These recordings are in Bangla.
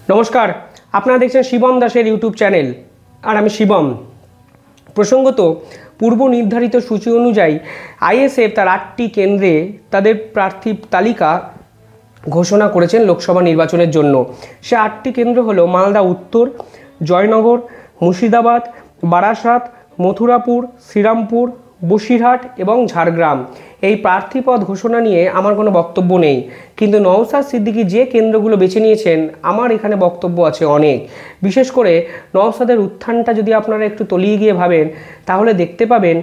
নমস্কার, আপনারা দেখছেন শিবম দাসের ইউটিউব চ্যানেল আর আমি শিবম। প্রসঙ্গত পূর্ব নির্ধারিত সূচি অনুযায়ী আইএসএফ তার ৮টি কেন্দ্রে তাদের প্রার্থী তালিকা ঘোষণা করেছেন লোকসভা নির্বাচনের জন্য। সে ৮টি কেন্দ্র হলো মালদা উত্তর, জয়নগর, মুর্শিদাবাদ, বারাসাত, মথুরাপুর, শ্রীরামপুর, বসিরহাট এবং ঝাড়গ্রাম। এই প্রার্থীপদ ঘোষণা নিয়ে আমার কোনো বক্তব্য নেই, কিন্তু নওশাদ সিদ্দিকী যে কেন্দ্রগুলো বেছে নিয়েছেন আমার এখানে বক্তব্য আছে অনেক। বিশেষ করে নওশাদের উত্থানটা যদি আপনারা একটু তলিয়ে গিয়ে ভাবেন তাহলে দেখতে পাবেন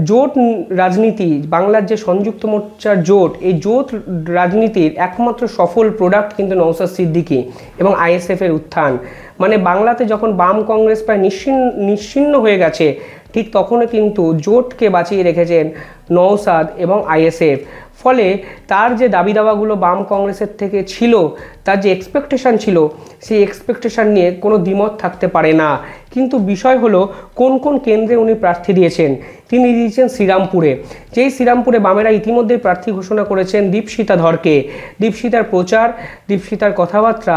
জোট রাজনীতি, বাংলার যে সংযুক্ত মোর্চার জোট, এই জোট রাজনীতির একমাত্র সফল প্রোডাক্ট কিন্তু নওশাদ সিদ্দিকী এবং আইএসএফের উত্থান। মানে বাংলাতে যখন বাম কংগ্রেস প্রায় নিশ্চিহ্ন হয়ে গেছে, ঠিক তখনও কিন্তু জোটকে বাঁচিয়ে রেখেছেন নওশাদ এবং আইএসএফ। ফলে তার যে দাবি দাওয়াগুলো বাম কংগ্রেসের থেকে ছিল, তার যে এক্সপেকটেশান ছিল, সেই এক্সপেকটেশান নিয়ে কোনো দ্বিমত থাকতে পারে না। কিন্তু বিষয় হলো কোন কোন কেন্দ্রে উনি প্রার্থী দিয়েছেন। তিনি দিয়েছেন শ্রীরামপুরে, যেই শ্রীরামপুরে বামেরা ইতিমধ্যেই প্রার্থী ঘোষণা করেছেন দীপশিতা ধরকে। দীপশিতার প্রচার, দীপশিতার কথাবার্তা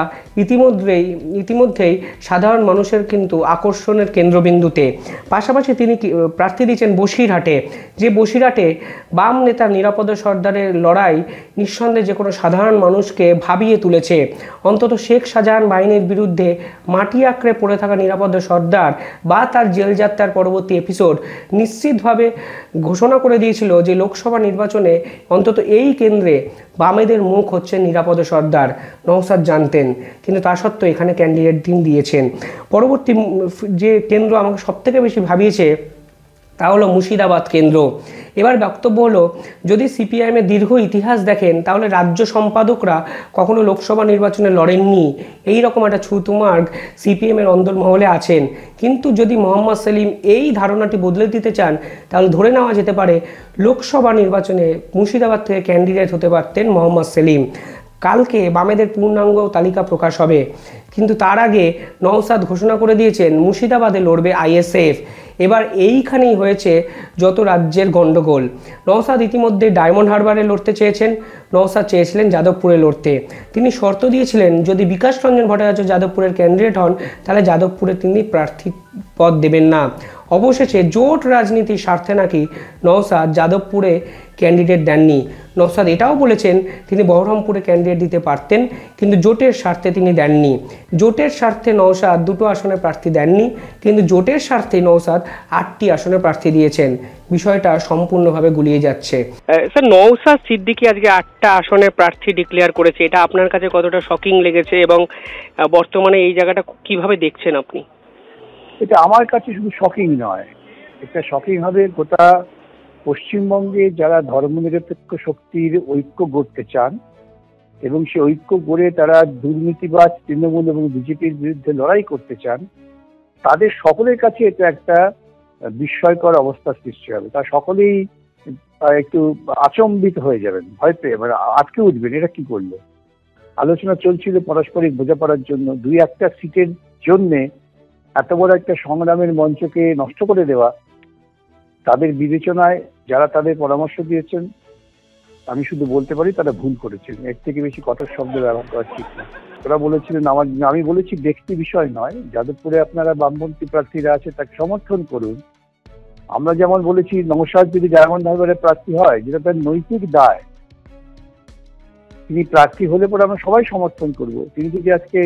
ইতিমধ্যেই সাধারণ মানুষের কিন্তু আকর্ষণের কেন্দ্রবিন্দুতে। পাশাপাশি তিনি প্রার্থী দিয়েছেন বসিরহাটে, যে বসিরহাটে বাম নেতা নিরাপদ সর্দারের লড়াই নিঃসন্দেহে যে কোনো সাধারণ মানুষকে ভাবিয়ে তুলেছে। অন্তত শেখ শাহজাহান বাহিনীর বিরুদ্ধে মাটি আঁকড়ে পড়ে থাকা নিরাপদ সর্দার বা তার জেলযাত্রার পরবর্তী এপিসোড নিশ্চিতভাবে ঘোষণা করে দিয়েছিল যে লোকসভা নির্বাচনে অন্তত এই কেন্দ্রে বামেদের মুখ হচ্ছে নিরাপদ সর্দার। নওশাদ জানতেন, কিন্তু তা সত্ত্বেও এখানে ক্যান্ডিডেট তিনি দিয়েছেন। পরবর্তী যে কেন্দ্র আমাকে সবথেকে বেশি ভাবিয়েছে তা হলো মুর্শিদাবাদ কেন্দ্র। এবার বক্তব্য হলো, যদি সিপিআইএমের দীর্ঘ ইতিহাস দেখেন তাহলে রাজ্য সম্পাদকরা কখনো লোকসভা নির্বাচনে লড়েননি, এই রকম একটা ছুতুমার্গ সিপিএমের অন্দরমহলে আছেন। কিন্তু যদি মোহাম্মদ সেলিম এই ধারণাটি বদলে দিতে চান তাহলে ধরে নেওয়া যেতে পারে লোকসভা নির্বাচনে মুর্শিদাবাদ থেকে ক্যান্ডিডেট হতে পারতেন মোহাম্মদ সেলিম। কালকে বামেদের পূর্ণাঙ্গ তালিকা প্রকাশ হবে, কিন্তু তার আগে নওশাদ ঘোষণা করে দিয়েছেন মুর্শিদাবাদে লড়বে আইএসএফ। এবার এইখানেই হয়েছে যত রাজ্যের গণ্ডগোল। নওশাদ ইতিমধ্যে ডায়মন্ড হারবারে লড়তে চেয়েছেন, নওশাদ চেয়েছিলেন যাদবপুরে লড়তে। তিনি শর্ত দিয়েছিলেন যদি বিকাশ রঞ্জন ভট্টাচার্য যাদবপুরের ক্যান্ডিডেট হন তাহলে যাদবপুরে তিনি প্রার্থী পদ দেবেন না। অবশেষে জোট রাজনীতির স্বার্থে নাকি নওশাদ যাদবপুরে ক্যান্ডিডেট দেননি। নওশাদ এটাও বলেছেন তিনি বহরমপুরে ক্যান্ডিডেট দিতে পারতেন, কিন্তু জোটের স্বার্থে তিনি দেননি। জোটের স্বার্থে নওশাদ 2টো আসনে প্রার্থী দেননি, কিন্তু জোটের স্বার্থে নওশাদ 8টি আসনে প্রার্থী দিয়েছেন। বিষয়টা সম্পূর্ণভাবে গুলিয়ে যাচ্ছে। স্যার, নওশাদ সিদ্দিকী আজকে 8টা আসনে প্রার্থী ডিক্লেয়ার করেছে, এটা আপনার কাছে কতটা শকিং লেগেছে এবং বর্তমানে এই জায়গাটা কিভাবে দেখছেন আপনি? এটা আমার কাছে শুধু শকিং নয়, এটা শকিং হবে গোটা পশ্চিমবঙ্গে যারা ধর্মনিরপেক্ষ শক্তির ঐক্য গড়তে চান এবং সে ঐক্য গড়ে তারা দুর্নীতিবাজ তৃণমূল এবং বিজেপির বিরুদ্ধে লড়াই করতে চান, তাদের সকলের কাছে এটা একটা বিস্ময়কর অবস্থার সৃষ্টি হবে। তারা সকলেই একটু আচম্বিত হয়ে যাবেন, ভয় পেয়ে মানে আটকে উঠবেন, এটা কি করলো। আলোচনা চলছিল পারস্পরিক বোঝাপড়ার জন্য, 2-1টা সিটের জন্যে এত বড় একটা সংগ্রামের মঞ্চকে নষ্ট করে দেওয়া, তাদের বিবেচনায় যারা তাদের পরামর্শ দিয়েছেন আমি শুধু বলতে পারি তারা ভুল করেছেন। এর থেকে বেশি কঠোর শব্দ ব্যবহার করা ঠিক না। ওরা বলেছিলেন, আমি বলেছি ব্যক্তি বিষয় নয়, যাদবপুরে আপনারা বামপন্থী প্রার্থীরা আছে তাকে সমর্থন করুন। আমরা যেমন বলেছি নওশাদ যদি ডায়মন্ড হারবারের প্রার্থী হয়, যেটা তার নৈতিক দায়, তিনি প্রার্থী হলে পরে আমরা সবাই সমর্থন করব। তিনি যদি আজকে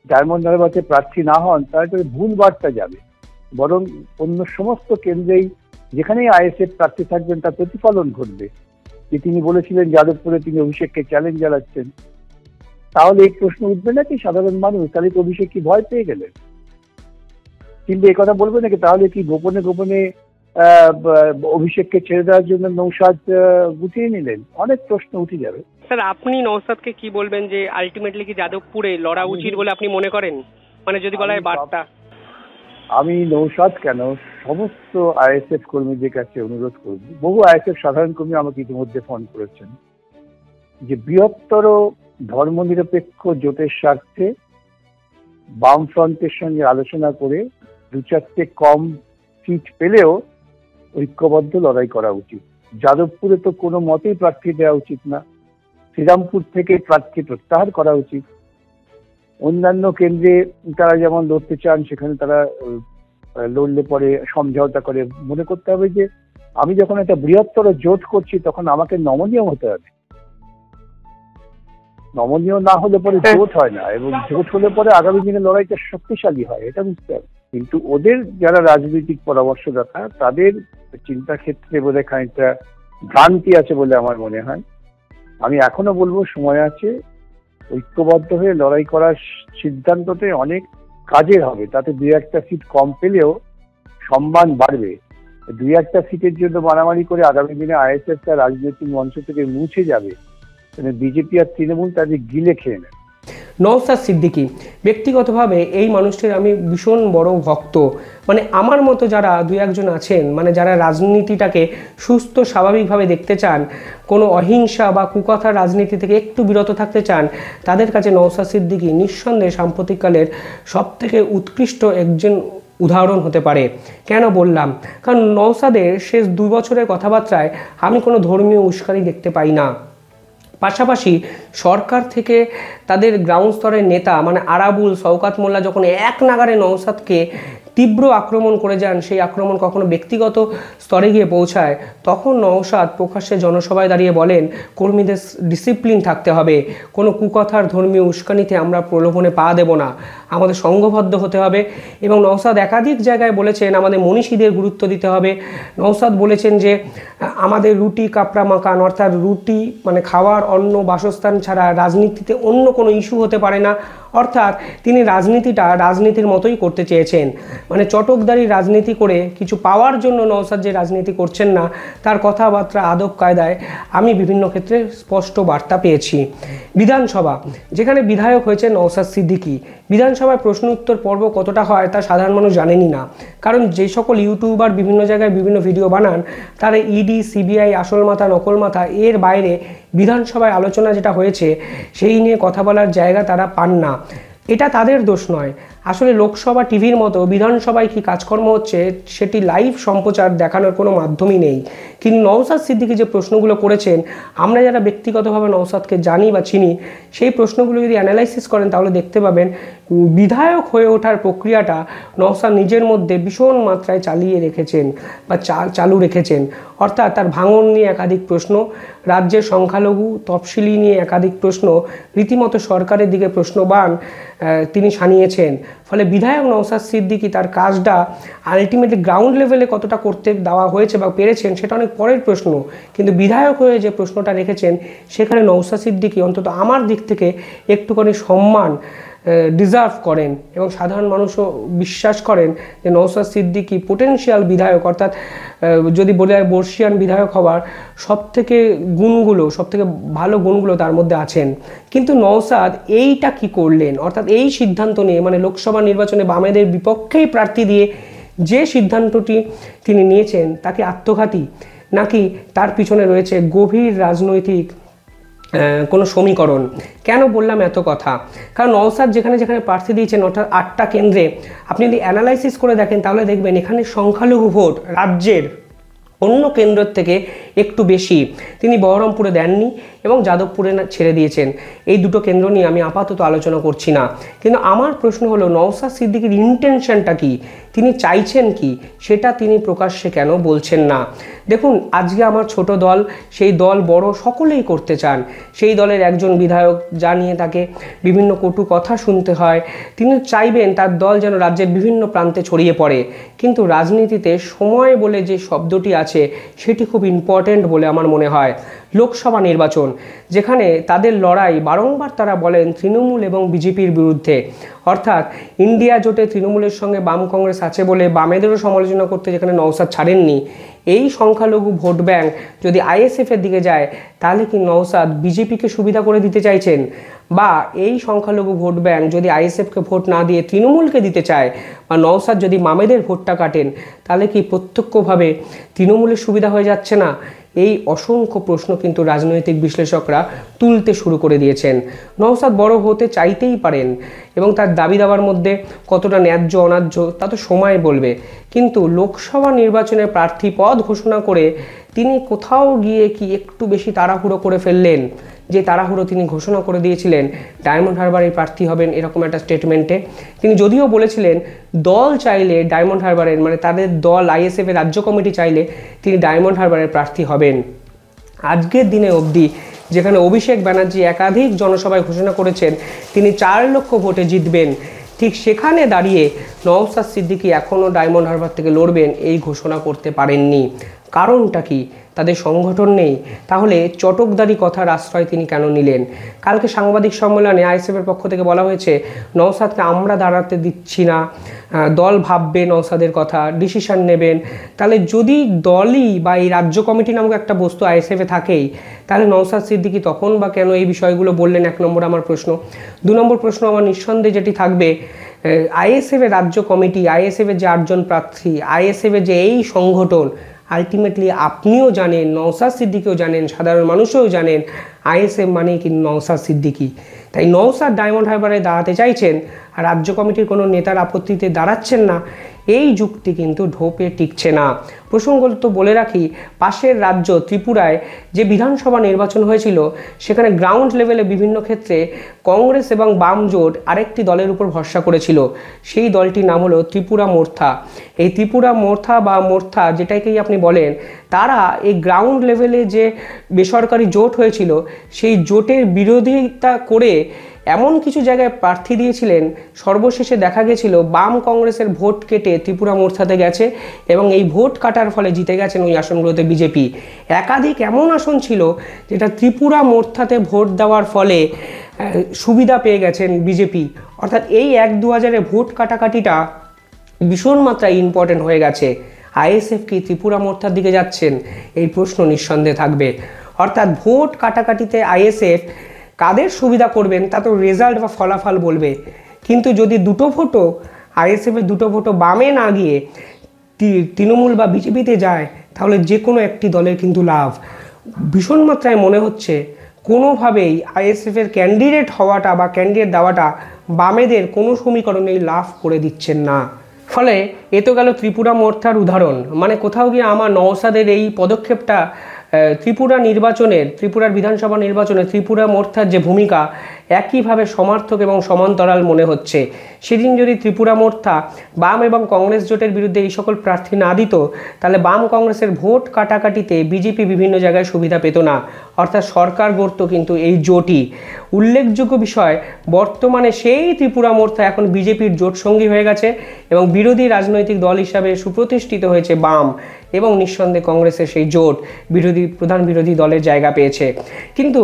ডায়মন্ড হারবারে প্রার্থী না হন তাহলে ভুল বার্তা যাবে। বরং অন্য সমস্ত কেন্দ্রেই যেখানেই আইএসএফ প্রার্থী থাকবেন তার প্রতিফলন ঘটবে। যে তিনি বলেছিলেন যাদবপুরে তিনি অভিষেককে চ্যালেঞ্জ জানাচ্ছেন, তাহলে এই প্রশ্ন উঠবে নাকি সাধারণ মানুষ, তাহলে তো অভিষেক কি ভয় পেয়ে গেলেন? কিন্তু এই কথা বলবে নাকি তাহলে কি গোপনে গোপনে অভিষেককে ছেড়ে দেওয়ার জন্য নওশাদ গুটিয়ে নিলেন? অনেক প্রশ্ন উঠে যাবে। স্যার, আপনি নওশাদকে কি বলবেন যে আলটিমেটলি কি যাদবপুরে লড়া উচিত বলে আপনি মনে করেন? মানে যদি বলা হয় বার্তা। আমি নওশাদ কেন, সমস্ত আইএসএফ কর্মীদের কাছে অনুরোধ করব। বহু আইএসএফ সাধারণ কর্মী আমাকে ইতিমধ্যে ফোন করেছেন যে বৃহত্তর ধর্মনিরপেক্ষ জোটের স্বার্থে বামফ্রন্টের সঙ্গে আলোচনা করে 2-4টে কম সিট পেলেও ঐক্যবদ্ধ লড়াই করা উচিত। যাদবপুরে তো কোনো মতেই প্রার্থী দেওয়া উচিত না, শ্রীরামপুর থেকে প্রার্থী প্রত্যাহার করা উচিত অন্যান্য কেন্দ্রে তারা যেমন লড়তে চান, সেখানে তারা লড়লে পরে সমঝোতা করে। মনে করতে হবে যে আমি যখন একটা বৃহত্তর জোট করছি তখন আমাকে নমনীয় হতে হবে। নমনীয় না হলে পরে জোট হয় না, এবং জোট হলে পরে আগামী দিনে লড়াইটা শক্তিশালী হয়, এটা বুঝতে হবে। কিন্তু ওদের যারা রাজনৈতিক পরামর্শদাতা তাদের চিন্তা ক্ষেত্রে বোধহয় খানিকটা ভ্রান্তি আছে বলে আমার মনে হয়। আমি এখনো বলবো সময় আছে, ঐক্যবদ্ধ হয়ে লড়াই করার সিদ্ধান্ততে অনেক কাজের হবে। তাতে 2-1টা সিট কম পেলেও সম্মান বাড়বে। 2-1টা সিটের জন্য মারামারি করে আগামী দিনে আইএসএফ তার রাজনৈতিক মঞ্চ থেকে মুছে যাবে, মানে বিজেপি আর তৃণমূল তাদের গিলে খেয়ে নেবে। নওশাদ সিদ্দিকী, ব্যক্তিগতভাবে এই মানুষটির আমি ভীষণ বড় ভক্ত। মানে আমার মতো যারা 2-1জন আছেন, মানে যারা রাজনীতিটাকে সুস্থ স্বাভাবিকভাবে দেখতে চান, কোনো অহিংসা বা কুকথার রাজনীতি থেকে একটু বিরত থাকতে চান, তাদের কাছে নওশাদ সিদ্দিকী নিঃসন্দেহে সাম্প্রতিককালের সবথেকে উৎকৃষ্ট একজন উদাহরণ হতে পারে। কেন বললাম? কারণ নওশাদের শেষ 2 বছরের কথাবার্তায় আমি কোনো ধর্মীয় উস্কানি দেখতে পাই না। পাশাপাশি সরকার থেকে তাদের গ্রাউন্ড স্তরের নেতা মানে আরাবুল, শওকাত মোল্লা যখন এক নাগারে নওশাদকে তীব্র আক্রমণ করে যান, সেই আক্রমণ কখনো ব্যক্তিগত স্তরে গিয়ে পৌঁছায়, তখন নওশাদ প্রকাশ্যে জনসভায় দাঁড়িয়ে বলেন কর্মীদের ডিসিপ্লিন থাকতে হবে, কোনো কুকথার ধর্মীয় উস্কানিতে আমরা প্রলোভনে পা দেব না, আমাদের সংঘবদ্ধ হতে হবে। এবং নওশাদ একাধিক জায়গায় বলেছেন আমাদের মনীষীদের গুরুত্ব দিতে হবে। নওশাদ বলেছেন যে আমাদের রুটি কাপড়া মাকান, অর্থাৎ রুটি মানে খাওয়ার, অন্ন, বাসস্থান ছাড়া রাজনীতিতে অন্য কোনো ইস্যু হতে পারে না। অর্থাৎ তিনি রাজনীতিটা রাজনীতির মতোই করতে চেয়েছেন, মানে চটকদারি রাজনীতি করে কিছু পাওয়ার জন্য নওশাদ যে রাজনীতি করছেন না, তার কথাবার্তা আদব কায়দায় আমি বিভিন্ন ক্ষেত্রে স্পষ্ট বার্তা পেয়েছি। বিধানসভা, যেখানে বিধায়ক হয়েছে নওশাদ সিদ্দিকী, বিধানসভায় প্রশ্ন উত্তর পর্ব কতটা হয় তা সাধারণ মানুষ জানেনই না। কারণ যে সকল ইউটিউবার বিভিন্ন জায়গায় বিভিন্ন ভিডিও বানান, তারা ইডি, সিবিআই, আসল মাথা, নকল মাথা, এর বাইরে বিধানসভায় আলোচনা যেটা হয়েছে সেই নিয়ে কথা বলার জায়গা তারা পান না। এটা তাদের দোষ নয়। আসলে লোকসভা টিভির মতো বিধানসভায় কী কাজকর্ম হচ্ছে সেটি লাইভ সম্প্রচার দেখানোর কোনো মাধ্যমই নেই। কিন্তু নওশাদ সিদ্দিকী যে প্রশ্নগুলো করেছেন, আমরা যারা ব্যক্তিগতভাবে নওশাদকে জানি বা চিনি, সেই প্রশ্নগুলো যদি অ্যানালাইসিস করেন তাহলে দেখতে পাবেন বিধায়ক হয়ে ওঠার প্রক্রিয়াটা নওশাদ নিজের মধ্যে ভীষণ মাত্রায় চালিয়ে রেখেছেন বা চালু রেখেছেন। অর্থাৎ তার ভাঙন নিয়ে একাধিক প্রশ্ন, রাজ্যের সংখ্যালঘু তফসিলি নিয়ে একাধিক প্রশ্ন, রীতিমতো সরকারের দিকে প্রশ্নবাণ তিনি সানিয়েছেন। ফলে বিধায়ক নওশাদ সিদ্দিকী তার কাজটা আলটিমেটলি গ্রাউন্ড লেভেলে কতটা করতে দেওয়া হয়েছে বা পেরেছেন সেটা অনেক পরের প্রশ্ন, কিন্তু বিধায়ক হয়ে যে প্রশ্নটা রেখেছেন সেখানে নওশাদ সিদ্দিকী অন্তত আমার দিক থেকে একটুখানি সম্মান ডিজার্ভ করেন, এবং সাধারণ মানুষও বিশ্বাস করেন যে নওশাদ সিদ্দিকী পোটেনশিয়াল বিধায়ক, অর্থাৎ যদি বলে বর্ষিয়ান বিধায়ক হওয়ার সবথেকে ভালো গুণগুলো তার মধ্যে আছেন। কিন্তু নওশাদ এইটা কি করলেন, অর্থাৎ এই সিদ্ধান্ত নিয়ে, মানে লোকসভা নির্বাচনে বামেদের বিপক্ষেই প্রার্থী দিয়ে যে সিদ্ধান্তটি তিনি নিয়েছেন, তাকে আত্মঘাতী নাকি তার পিছনে রয়েছে গভীর রাজনৈতিক কোনো সমীকরণ? কেন বললাম এত কথা? কারণ নওশাদ যেখানে যেখানে প্রার্থী দিয়েছেন, অর্থাৎ 8টা কেন্দ্রে আপনি যদি অ্যানালাইসিস করে দেখেন তাহলে দেখবেন এখানে সংখ্যালঘু ভোট রাজ্যের অন্য কেন্দ্রের থেকে একটু বেশি তিনি বহরমপুরে দেননি এবং যাদবপুরে ছেড়ে দিয়েছেন। এই দুটো কেন্দ্র নিয়ে আমি আপাতত আলোচনা করছি না, কিন্তু আমার প্রশ্ন হলো নওশাদ সিদ্দিকীর ইন্টেনশনটা কি, তিনি চাইছেন কি, সেটা তিনি প্রকাশ্যে কেন বলছেন না? দেখুন, আজকে আমার ছোট দল, সেই দল বড়, সকলেই করতে চান। সেই দলের একজন বিধায়ক যা নিয়ে তাকে বিভিন্ন কটু কথা শুনতে হয়, তিনি চাইবেন তার দল যেন রাজ্যের বিভিন্ন প্রান্তে ছড়িয়ে পড়ে। কিন্তু রাজনীতিতে সময় বলে যে শব্দটি আছে সেটি খুব ইম্পর্ট্যান্ট বলে আমার মনে হয়। লোকসভা নির্বাচন, যেখানে তাদের লড়াই বারংবার তারা বলেন তৃণমূল এবং বিজেপির বিরুদ্ধে, অর্থাৎ ইন্ডিয়া জোটে তৃণমূলের সঙ্গে বাম কংগ্রেস আছে বলে বামেদেরও সমালোচনা করতে যেখানে নওশাদ ছাড়েননি। এই সংখ্যালঘু ভোট ব্যাংক যদি আইএসএফের দিকে যায়, তাহলে কি নওশাদ বিজেপিকে সুবিধা করে দিতে চাইছেন? বা এই সংখ্যালঘু ভোট ব্যাংক যদি আইএসএফকে ভোট না দিয়ে তৃণমূলকে দিতে চায়, বা নওশাদ যদি বামেদের ভোটটা কাটেন, তাহলে কি প্রত্যক্ষভাবে তৃণমূলের সুবিধা হয়ে যাচ্ছে না? এই অসংখ্য প্রশ্ন কিন্তু রাজনৈতিক বিশ্লেষকরা তুলতে শুরু করে দিয়েছেন। নওশাদ বড় হতে চাইতেই পারেন, এবং তার দাবি দাবার মধ্যে কতটা ন্যায্য অন্যায্য তা তো সময় বলবে, কিন্তু লোকসভা নির্বাচনে প্রার্থী পদ ঘোষণা করে তিনি কোথাও গিয়ে কি একটু বেশি তাড়াহুড়ো করে ফেললেন? যে তাড়াহুড়ো তিনি ঘোষণা করে দিয়েছিলেন ডায়মন্ড হারবারের প্রার্থী হবেন এরকম একটা স্টেটমেন্টে। তিনি যদিও বলেছিলেন দল চাইলে ডায়মন্ড হারবারের মানে তাদের দল ISF এর রাজ্য কমিটি চাইলে তিনি ডায়মন্ড হারবারের প্রার্থী হবেন। আজকের দিনে অবধি যেখানে অভিষেক ব্যানার্জি একাধিক জনসভায় ঘোষণা করেছেন তিনি 4 লক্ষ ভোটে জিতবেন, ঠিক সেখানে দাঁড়িয়ে নওশাদ সিদ্দিকী এখনও ডায়মন্ড হারবার থেকে লড়বেন এই ঘোষণা করতে পারেননি। কারণটা কি? তাদের সংগঠন নেই? তাহলে চটকদারি কথার আশ্রয় তিনি কেন নিলেন? কালকে সাংবাদিক সম্মেলনে ISF এর পক্ষ থেকে বলা হয়েছে নওশাদকে আমরা দাঁড়াতে দিচ্ছি না, দল ভাববে নওশাদের কথা, ডিসিশন নেবেন। তাহলে যদি দলই বা এই রাজ্য কমিটি নামক একটা বস্তু ISF এ থাকেই, তাহলে নওশাদ সিদ্দিকী তখন বা কেন এই বিষয়গুলো বললেন? 1 নম্বর আমার প্রশ্ন। 2 নম্বর প্রশ্ন আমার নিঃসন্দেহে যেটি থাকবে, ISF এর রাজ্য কমিটি, ISF এর যে 8 জন প্রার্থী, ISF এর যে এই সংগঠন, আলটিমেটলি আপনিও জানেন, নওশাদ সিদ্দিকীও জানেন, সাধারণ মানুষও জানেন ISF মানেই কি নওশাদ সিদ্দিকী। তাই নওশাদ ডায়মন্ড হারবারে দাঁড়াতে চাইছেন আর রাজ্য কমিটির কোনো নেতার আপত্তিতে দাঁড়াচ্ছেন না, এই যুক্তি কিন্তু ঢোপে টিকছে না। প্রসঙ্গত বলে রাখি, পাশের রাজ্য ত্রিপুরায় যে বিধানসভা নির্বাচন হয়েছিল সেখানে গ্রাউন্ড লেভেলে বিভিন্ন ক্ষেত্রে কংগ্রেস এবং বাম জোট আরেকটি দলের উপর ভরসা করেছিল। সেই দলটির নাম হলো ত্রিপুরা মোর্থা। এই ত্রিপুরা মোর্থা বা মোর্থা যেটাকেই আপনি বলেন, তারা এই গ্রাউন্ড লেভেলে যে বেসরকারি জোট হয়েছিল সেই জোটের বিরোধিতা করে এমন কিছু জায়গায় প্রার্থী দিয়েছিলেন, সর্বশেষে দেখা গেছিল বাম কংগ্রেসের ভোট কেটে ত্রিপুরা মোর্চাতে গেছে এবং এই ভোট কাটার ফলে জিতে গেছেন ওই আসনগুলোতে বিজেপি। একাধিক এমন আসন ছিল যেটা ত্রিপুরা মোর্চাতে ভোট দেওয়ার ফলে সুবিধা পেয়ে গেছেন বিজেপি। অর্থাৎ এই 1-2 ভোট কাটাকাটিটা ভীষণ মাত্রায় ইম্পর্টেন্ট হয়ে গেছে। ISF কি ত্রিপুরা মোর্চার দিকে যাচ্ছেন? এই প্রশ্ন নিঃসন্দেহে থাকবে। অর্থাৎ ভোট কাটাকাটিতে ISF কাদের সুবিধা করবেন তা তো রেজাল্ট বা ফলাফল বলবে, কিন্তু যদি 2টো ভোটও ISF এর 2টো ভোটও বামে না গিয়ে তৃণমূল বা বিজেপিতে যায়, তাহলে যে কোনো একটি দলের কিন্তু লাভ। ভীষণ মাত্রায় মনে হচ্ছে কোনোভাবেই ISF এর ক্যান্ডিডেট হওয়াটা বা ক্যান্ডিডেট দেওয়াটা বামেদের কোনো সমীকরণেই লাভ করে দিচ্ছেন না। ফলে এ তো গেল ত্রিপুরা মোর্চার উদাহরণ। মানে কোথাও গিয়ে আমার নওশাদের এই পদক্ষেপটা ত্রিপুরার বিধানসভা নির্বাচনে ত্রিপুরা মোর্চার যে ভূমিকা একইভাবে সমার্থক এবং সমান্তরাল মনে হচ্ছে। সেদিন যদি ত্রিপুরা মোর্চা বাম এবং কংগ্রেস জোটের বিরুদ্ধে এই সকল প্রার্থী না দিত, তাহলে বাম কংগ্রেসের ভোট কাটাকাটিতে বিজেপি বিভিন্ন জায়গায় সুবিধা পেত না, অর্থাৎ সরকার গড়ত কিন্তু এই জোটই। উল্লেখযোগ্য বিষয়, বর্তমানে সেই ত্রিপুরা মোর্চা এখন বিজেপির জোট সঙ্গী হয়ে গেছে এবং বিরোধী রাজনৈতিক দল হিসাবে সুপ্রতিষ্ঠিত হয়েছে বাম, এবং নিঃসন্দেহে কংগ্রেসের সেই জোট প্রধান বিরোধী দলের জায়গা পেয়েছে। কিন্তু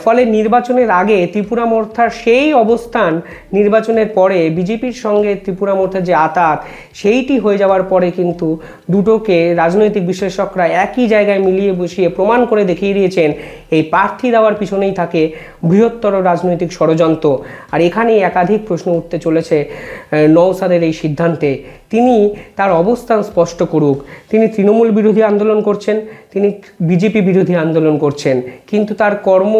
ফলে নির্বাচনের আগে ত্রিপুরা মোর্চার সেই অবস্থান নির্বাচনের পরে বিজেপির সঙ্গে ত্রিপুরা মোর্চার যে আঁতাত সেইটি হয়ে যাওয়ার পরে কিন্তু দুটোকে রাজনৈতিক বিশ্লেষকরা একই জায়গায় মিলিয়ে বসিয়ে প্রমাণ করে দেখিয়ে দিয়েছেন এই প্রার্থী দেওয়ার পিছনেই থাকে বৃহত্তর রাজনৈতিক ষড়যন্ত্র। আর এখানেই একাধিক প্রশ্ন উঠতে চলেছে নওশাদের এই সিদ্ধান্তে। তিনি তার অবস্থান স্পষ্ট করুক। তিনি তৃণমূল বিরোধী আন্দোলন করছেন, তিনি বিজেপি বিরোধী আন্দোলন করছেন, কিন্তু তার কর্ম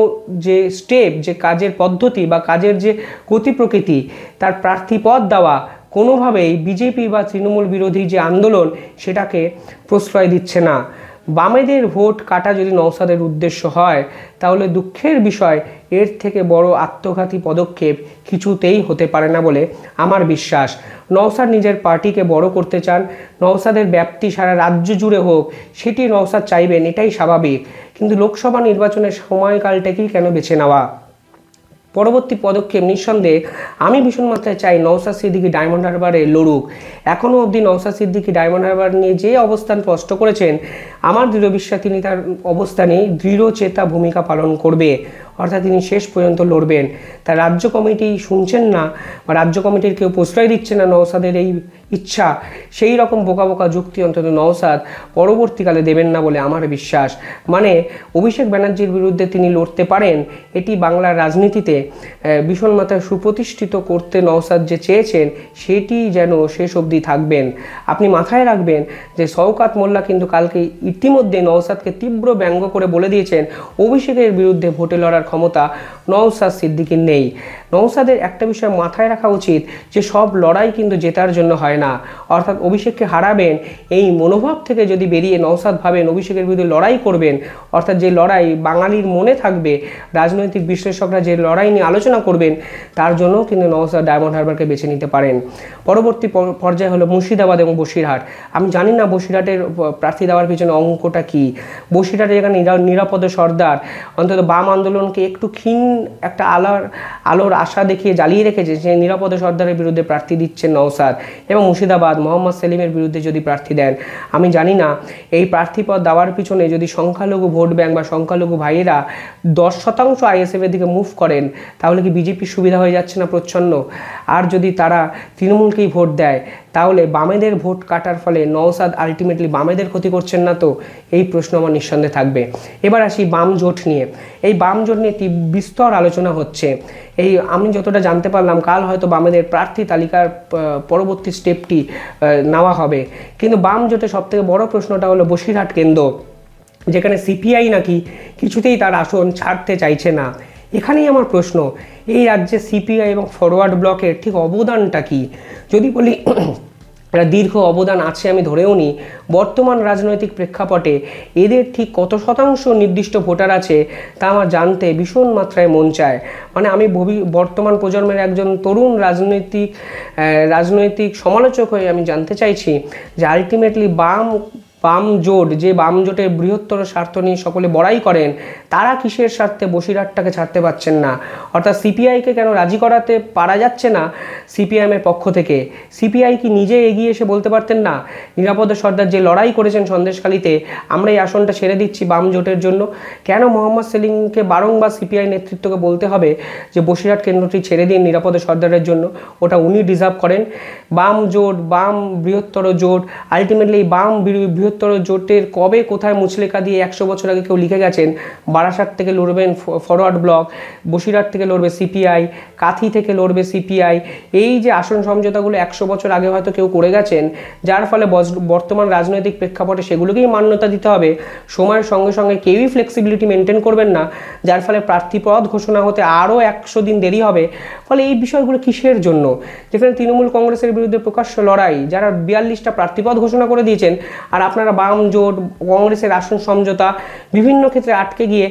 যে স্টেপ, যে কাজের পদ্ধতি বা কাজের যে গতি প্রকৃতি, তার প্রার্থী পদ দেওয়া কোনোভাবেই বিজেপি বা তৃণমূল বিরোধী যে আন্দোলন সেটাকে প্রশ্রয় দিচ্ছে না। বামেদের ভোট কাটা যদি নওশাদের উদ্দেশ্য হয়, তাহলে দুঃখের বিষয় এর থেকে বড় আত্মঘাতী পদক্ষেপ কিছুতেই হতে পারে না বলে আমার বিশ্বাস। নওশাদ নিজের পার্টিকে বড় করতে চান, নওশাদের ব্যাপ্তি সারা রাজ্য জুড়ে হোক সেটি নওশাদ চাইবেন, এটাই স্বাভাবিক। কিন্তু লোকসভা নির্বাচনের সময়কালটাকেই কেন বেছে নেওয়া? পরবর্তী পদক্ষেপ নিঃসন্দেহে আমি ভীষণ মাত্রায় চাই নওশাদ সিদ্দিকী ডায়মন্ড হারবারে লড়ুক। এখনও অবধি নওশাদ সিদ্দিকী ডায়মন্ড হারবার নিয়ে যে অবস্থান স্পষ্ট করেছেন, আমার দৃঢ় বিশ্বাস তিনি তার অবস্থানে দৃঢ়চেতা ভূমিকা পালন করবে, অর্থাৎ তিনি শেষ পর্যন্ত লড়বেন। তার রাজ্য কমিটি শুনছেন না বা রাজ্য কমিটির কেউ প্রশ্রয় দিচ্ছে না নওশাদের এই ইচ্ছা, সেই রকম বোকা বোকা যুক্তি অন্তত নওশাদ পরবর্তীকালে দেবেন না বলে আমার বিশ্বাস। মানে অভিষেক ব্যানার্জির বিরুদ্ধে তিনি লড়তে পারেন, এটি বাংলার রাজনীতিতে ভীষণ মাত্রায় সুপ্রতিষ্ঠিত করতে নওশাদ যে চেয়েছেন সেটি যেন শেষ অবধি থাকবেন। আপনি মাথায় রাখবেন যে শওকত মোল্লা কিন্তু কালকে ইতিমধ্যে নওশাদকে তীব্র ব্যঙ্গ করে বলে দিয়েছেন অভিষেকের বিরুদ্ধে ভোটে লড়ার ক্ষমতা নওশাদ সিদ্দিকীর নেই। নওশাদের একটা বিষয় মাথায় রাখা উচিত যে সব লড়াই কিন্তু জেতার জন্য হয় না, অর্থাৎ অভিষেককে হারাবেন এই মনোভাব থেকে যদি বেরিয়ে নওশাদ ভাবেন অভিষেকের বিরুদ্ধে লড়াই করবেন, অর্থাৎ যে লড়াই বাঙালির মনে থাকবে, রাজনৈতিক বিশ্লেষকরা যে লড়াই নিয়ে আলোচনা করবেন, তার জন্যও কিন্তু নওশাদ ডায়মন্ড হারবারকে বেছে নিতে পারেন। পরবর্তী পর্যায়ে হলো মুর্শিদাবাদ এবং বসিরহাট। আমি জানি না বসিরহাটের প্রার্থী দেওয়ার পিছনে অঙ্কটা কী। বসিরহাটে যেখানে নিরাপদ সর্দার অন্তত বাম আন্দোলনকে একটু ক্ষীণ একটা আলোর আশা দেখিয়ে জ্বালিয়ে রেখেছে, যে নিরাপদ সর্দারের বিরুদ্ধে প্রার্থী দিচ্ছেন নওশাদ। এবং মুর্শিদাবাদ মোহাম্মদ সেলিমের বিরুদ্ধে যদি প্রার্থী দেন, আমি জানি না এই প্রার্থীপদ দেওয়ার পিছনে যদি সংখ্যালঘু ভোট ব্যাংক বা সংখ্যালঘু ভাইয়েরা 10% আইএসএফের দিকে মুভ করেন, তাহলে কি বিজেপির সুবিধা হয়ে যাচ্ছে না প্রচ্ছন্ন? আর যদি তারা তৃণমূলকেই ভোট দেয়, তাহলে বামেদের ভোট কাটার ফলে নওশাদ আলটিমেটলি বামেদের ক্ষতি করছেন না তো? এই প্রশ্ন আমার নিঃসন্দেহে থাকবে। এবার আসি বাম জোট নিয়ে। এই বাম জোট নিয়ে বিস্তর আলোচনা হচ্ছে। আমি যতটা জানতে পারলাম, কাল হয়তো বামেদের প্রার্থী তালিকার পরবর্তী স্টেপটি নেওয়া হবে। কিন্তু বাম জোটে সবথেকে বড় প্রশ্নটা হলো বসিরহাট কেন্দ্র, যেখানে সিপিআই নাকি কিছুতেই তার আসন ছাড়তে চাইছে না। এখানেই আমার প্রশ্ন, এই রাজ্যে সিপিআই এবং ফরওয়ার্ড ব্লকের ঠিক অবদানটা কি? যদি বলি দীর্ঘ অবদান আছে, আমি ধরেও নিই, বর্তমান রাজনৈতিক প্রেক্ষাপটে এদের ঠিক কত শতাংশ নির্দিষ্ট ভোটার আছে তা আমার জানতে ভীষণ মাত্রায় মন চায়। মানে আমি বর্তমান প্রজন্মের একজন তরুণ রাজনৈতিক সমালোচক হয়ে আমি জানতে চাইছি যে আলটিমেটলি বাম জোট, যে বাম জোটের বৃহত্তর স্বার্থ নিয়ে সকলে বড়াই করেন, তারা কিসের স্বার্থে বসিরহাটটাকে ছাড়তে পারছেন না? অর্থাৎ সিপিআইকে কেন রাজি করাতে পারা যাচ্ছে না সিপিআইএমের পক্ষ থেকে? সিপিআই কি নিজে এগিয়ে এসে বলতে পারতেন না, নিরাপদ সর্দার যে লড়াই করেছেন সন্দেশখালীতে, আমরা এই আসনটা ছেড়ে দিচ্ছি বাম জোটের জন্য? কেন মোহাম্মদ সেলিমকে বারংবার সিপিআই নেতৃত্বকে বলতে হবে যে বসিরহাট কেন্দ্রটি ছেড়ে দিন নিরাপদ সর্দারের জন্য? ওটা উনি ডিজার্ভ করেন। বাম জোট, বাম বৃহত্তর জোট, আলটিমেটলি বাম বৃহত্তর জোটের কবে কোথায় মুচলেখা দিয়ে 100 বছর আগে কেউ লিখে গেছেন, বারাসাত থেকে লড়বেন ফরওয়ার্ড ব্লক, বসিরহাট থেকে লড়বে সিপিআই, কাথি থেকে লড়বে সিপিআই। এই যে আসন সমঝোতাগুলো 100 বছর আগে হয়তো কেউ করে গেছেন, যার ফলে বর্তমান রাজনৈতিক প্রেক্ষাপটে সেগুলোকেই মান্যতা দিতে হবে। সময়ের সঙ্গে সঙ্গে কেউই ফ্লেক্সিবিলিটি মেনটেন করবেন না, যার ফলে প্রার্থীপদ ঘোষণা হতে আরও 100 দিন দেরি হবে। ফলে এই বিষয়গুলো কিসের জন্য? যেখানে তৃণমূল কংগ্রেসের বিরুদ্ধে প্রকাশ্য লড়াই, যারা 42টা প্রার্থীপদ ঘোষণা করে দিয়েছেন, আর আপনারা বাম জোট, কংগ্রেসের আসন সমঝোতা বিভিন্ন ক্ষেত্রে আটকে গিয়ে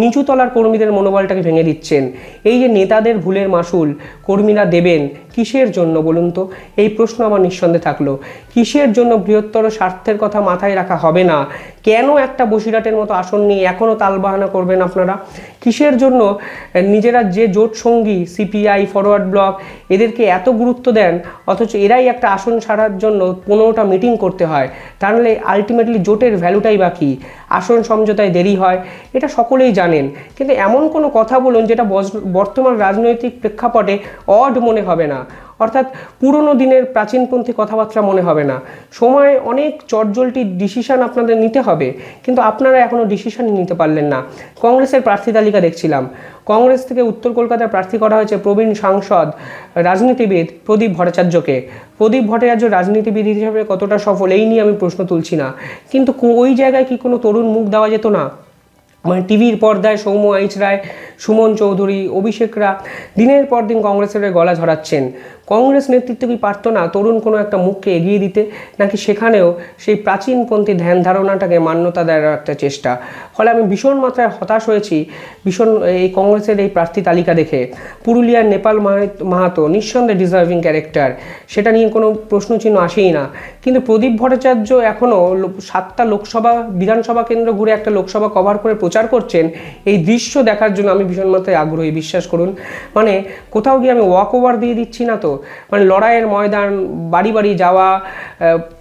নিচু তলার কর্মীদের মনোবলটাকে ভেঙে দিচ্ছেন। এই যে নেতাদের ভুলের মাসুল কর্মীরা দেবেন কিসের জন্য বলুন তো? এই প্রশ্ন আমার নিঃসন্দেহে থাকলো। কিসের জন্য বৃহত্তর স্বার্থের কথা মাথায় রাখা হবে না? কেন একটা বসিরহাটের মতো আসন নিয়ে এখনও তালবাহানা করবেন আপনারা? কিসের জন্য নিজেরা যে জোট সঙ্গী সিপিআই, ফরওয়ার্ড ব্লক, এদেরকে এত গুরুত্ব দেন, অথচ এরাই একটা আসন ছাড়ার জন্য 15টা মিটিং করতে হয়? তাহলে আলটিমেটলি জোটের ভ্যালুটাই বা কী? আসন সমঝোতায় দেরি হয়, এটা সকলেই জানেন, কিন্তু এমন কোনো কথা বলুন যেটা বর্তমান রাজনৈতিক প্রেক্ষাপটে অড মনে হবে না, অর্থাৎ পুরনো দিনের প্রাচীনপন্থী কথাবার্তা মনে হবে না। সময় অনেক চটজলটি ডিসিশন আপনাদের নিতে হবে, কিন্তু আপনারা এখনও ডিসিশনই নিতে পারলেন না। কংগ্রেসের প্রার্থী তালিকা দেখছিলাম, কংগ্রেস থেকে উত্তর কলকাতায় প্রার্থী করা হয়েছে প্রবীণ সাংসদ রাজনীতিবিদ প্রদীপ ভট্টাচার্যকে। প্রদীপ ভট্টাচার্য রাজনীতিবিদ হিসেবে কতটা সফল এই নিয়ে আমি প্রশ্ন তুলছি না, কিন্তু ওই জায়গায় কি কোনো তরুণ মুখ দেওয়া যেত না? মানে টিভির পর্দায় সৌম্য আইচ রায়, সুমন চৌধুরী, অভিষেকরা দিনের পর দিন কংগ্রেসের গলা ঝরাচ্ছেন। কংগ্রেস নেতৃত্ব কি পারতো না তরুণ কোনো একটা মুখকে এগিয়ে দিতে? নাকি সেখানেও সেই প্রাচীনপন্থী ধ্যান ধারণাটাকে মান্যতা দেওয়ার একটা চেষ্টা? ফলে আমি ভীষণ মাত্রায় হতাশ হয়েছি এই কংগ্রেসের এই প্রার্থী তালিকা দেখে। পুরুলিয়ার নেপাল মাহাতো নিঃসন্দেহে ডিজার্ভিং ক্যারেক্টার, সেটা নিয়ে কোনো প্রশ্নচিহ্ন আসেই না। কিন্তু প্রদীপ ভট্টাচার্য এখনও 7টা বিধানসভা কেন্দ্র ঘুরে একটা লোকসভা কভার করে প্রচার করছেন। এই দৃশ্য দেখার জন্য আমি ভীষণ মাত্রায় আগ্রহী, বিশ্বাস করুন। মানে কোথাও গিয়ে আমি ওয়াক ওভার দিয়ে দিচ্ছি না তো, মানে লড়াইয়ের ময়দান, বাড়ি বাড়ি যাওয়া,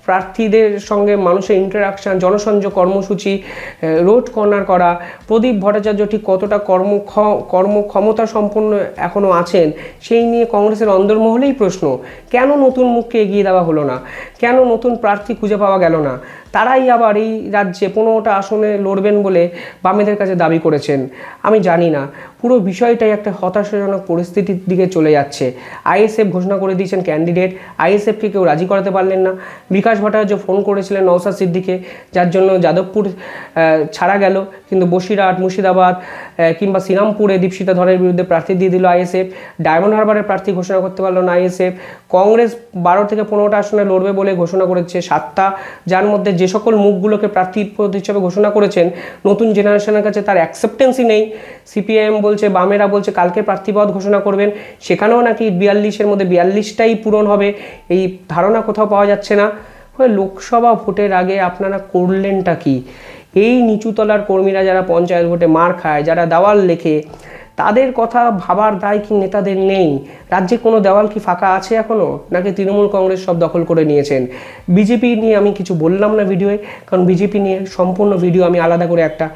প্রার্থীদের সঙ্গে মানুষের ইন্টারাকশান, জনসংযোগ কর্মসূচি, রোড কর্নার করা। প্রদীপ ভট্টাচার্য ঠিক কতটা কর্মক্ষমতা সম্পন্ন এখনও আছেন সেই নিয়ে কংগ্রেসের অন্দরমহলেই প্রশ্ন। কেন নতুন মুখকে এগিয়ে দেওয়া হলো না? কেন নতুন প্রার্থী খুঁজে পাওয়া গেল না? তারাই আবার এই রাজ্যে 15টা আসনে লড়বেন বলে বামেদের কাছে দাবি করেছেন। আমি জানি না, পুরো বিষয়টাই একটা হতাশাজনক পরিস্থিতির দিকে চলে যাচ্ছে। আইএসএফ ঘোষণা করে দিয়েছেন ক্যান্ডিডেট, আইএসএফকে কেউ রাজি করাতে পারলেন না। বিকাশ ভট্টাচার্য ফোন করেছিলেন নওশাদ সিদ্দিকে, যার জন্য যাদবপুর ছাড়া গেল, কিন্তু বসিরহাট, মুর্শিদাবাদ কিংবা শ্রীরামপুরে দীপশিতা ধরের বিরুদ্ধে প্রার্থী দিয়ে দিল আইএসএফ। ডায়মন্ড হারবারের প্রার্থী ঘোষণা করতে পারলো না আইএসএফ। কংগ্রেস 12 থেকে 15টা আসনে লড়বে বলে ঘোষণা করেছে 7টা, যার মধ্যে যে সকল মুখগুলোকে প্রার্থী হিসেবে ঘোষণা করেছেন নতুন জেনারেশনের কাছে তার অ্যাকসেপ্টেন্সই নেই। সিপিআইএম বলছে, বামেরা বলছে কালকে প্রার্থীপদ ঘোষণা করবেন, সেখানেও নাকি 42-এর মধ্যে 42টাই পূরণ হবে, এই ধারণা কোথাও পাওয়া যাচ্ছে না। লোকসভা ভোটের আগে আপনারা করলেনটা কি? এই নিচুতলার কর্মীরা যারা পঞ্চায়েত ভোটে মার খায়, যারা দেওয়াল লেখে, তাদের কথা ভাবার দায় কি নেতাদের নেই? রাজ্যে কোনো দেওয়াল কি ফাঁকা আছে এখনও, নাকি তৃণমূল কংগ্রেস সব দখল করে নিয়েছেন? বিজেপি নিয়ে আমি কিছু বললাম না ভিডিওয়ে, কারণ বিজেপি নিয়ে সম্পূর্ণ ভিডিও আমি আলাদা করে একটা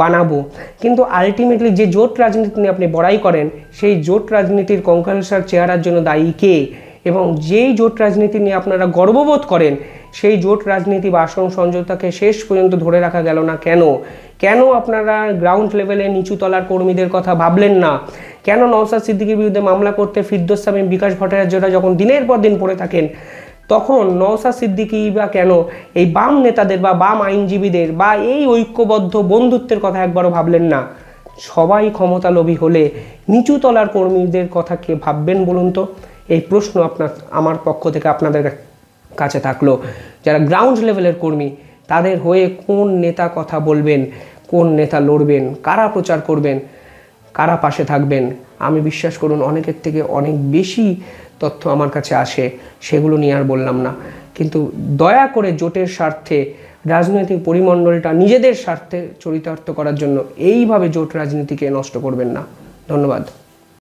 বানাবো। কিন্তু আলটিমেটলি যে জোট রাজনীতি নিয়ে আপনি বড়াই করেন, সেই জোট রাজনীতির কঙ্কালসার চেহারার জন্য দায়ী কে? এবং যেই জোট রাজনীতি নিয়ে আপনারা গর্ববোধ করেন, সেই জোট রাজনীতি বা আসন সমঝোতাকে শেষ পর্যন্ত ধরে রাখা গেল না কেন? কেন আপনারা গ্রাউন্ড লেভেলে নিচুতলার কর্মীদের কথা ভাবলেন না? কেন নওশাদ সিদ্দিকীর বিরুদ্ধে মামলা করতে ফিরদৌস সামিম, বিকাশ ভট্টাচার্যরা যখন দিনের পর দিন পড়ে থাকেন, তখন নওশাদ সিদ্দিকী বা কেন এই বাম নেতাদের বা বাম আইনজীবীদের বা এই ঐক্যবদ্ধ বন্ধুত্বের কথা একবারও ভাবলেন না? সবাই ক্ষমতালোভী হলে নিচুতলার কর্মীদের কথা কে ভাববেন বলুন তো? এই প্রশ্ন আমার পক্ষ থেকে আপনাদের কাছে থাকলো। যারা গ্রাউন্ড লেভেলের কর্মী, তাদের হয়ে কোন নেতা কথা বলবেন, কোন নেতা লড়বেন, কারা প্রচার করবেন, কারা পাশে থাকবেন? আমি বিশ্বাস করুন অনেকের থেকে অনেক বেশি তথ্য আমার কাছে আসে, সেগুলো নিয়ে আর বললাম না। কিন্তু দয়া করে জোটের স্বার্থে, রাজনৈতিক পরিমণ্ডলটা নিজেদের স্বার্থে চরিতার্থ করার জন্য এইভাবে জোট রাজনীতিকে নষ্ট করবেন না। ধন্যবাদ।